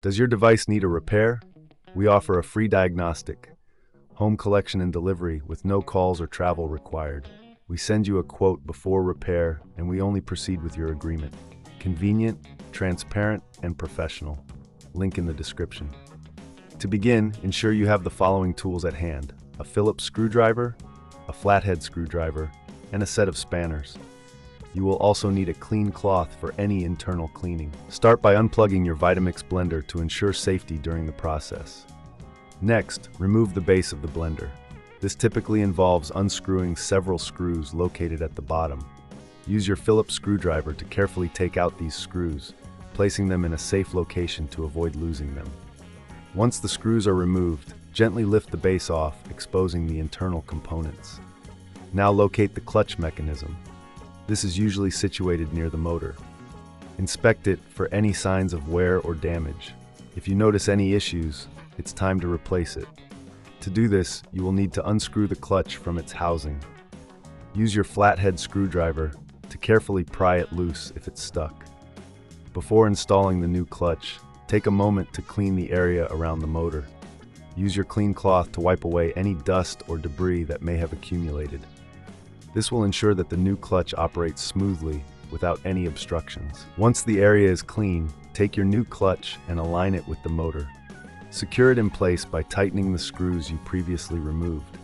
Does your device need a repair? We offer a free diagnostic, home collection and delivery with no calls or travel required. We send you a quote before repair, and we only proceed with your agreement. Convenient, transparent, and professional. Link in the description. To begin, ensure you have the following tools at hand: a Phillips screwdriver, a flathead screwdriver, and a set of spanners. You will also need a clean cloth for any internal cleaning. Start by unplugging your Vitamix blender to ensure safety during the process. Next, remove the base of the blender. This typically involves unscrewing several screws located at the bottom. Use your Phillips screwdriver to carefully take out these screws, placing them in a safe location to avoid losing them. Once the screws are removed, gently lift the base off, exposing the internal components. Now locate the clutch mechanism. This is usually situated near the motor. Inspect it for any signs of wear or damage. If you notice any issues, it's time to replace it. To do this, you will need to unscrew the clutch from its housing. Use your flathead screwdriver to carefully pry it loose if it's stuck. Before installing the new clutch, take a moment to clean the area around the motor. Use your clean cloth to wipe away any dust or debris that may have accumulated. This will ensure that the new clutch operates smoothly without any obstructions. Once the area is clean, take your new clutch and align it with the motor. Secure it in place by tightening the screws you previously removed.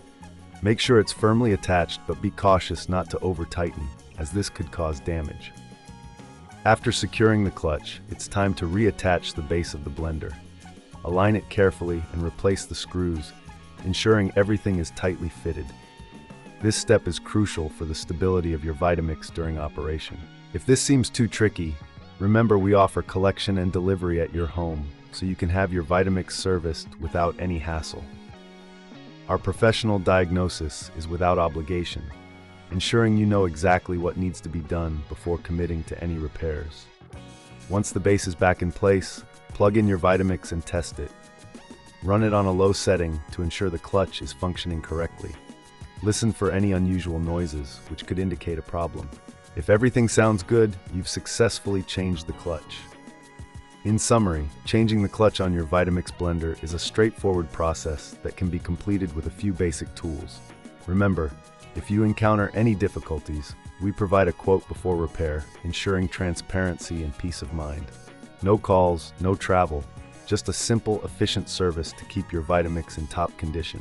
Make sure it's firmly attached, but be cautious not to over-tighten, as this could cause damage. After securing the clutch, it's time to reattach the base of the blender. Align it carefully and replace the screws, ensuring everything is tightly fitted. This step is crucial for the stability of your Vitamix during operation. If this seems too tricky, remember we offer collection and delivery at your home, so you can have your Vitamix serviced without any hassle. Our professional diagnosis is without obligation, ensuring you know exactly what needs to be done before committing to any repairs. Once the base is back in place, plug in your Vitamix and test it. Run it on a low setting to ensure the clutch is functioning correctly. Listen for any unusual noises, which could indicate a problem. If everything sounds good, you've successfully changed the clutch. In summary, changing the clutch on your Vitamix blender is a straightforward process that can be completed with a few basic tools. Remember, if you encounter any difficulties, we provide a quote before repair, ensuring transparency and peace of mind. No calls, no travel, just a simple, efficient service to keep your Vitamix in top condition.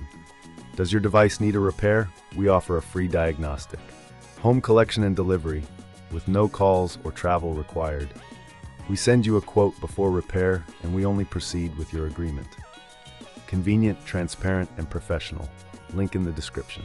Does your device need a repair? We offer a free diagnostic, home collection and delivery, with no calls or travel required. We send you a quote before repair, and we only proceed with your agreement. Convenient, transparent, and professional. Link in the description.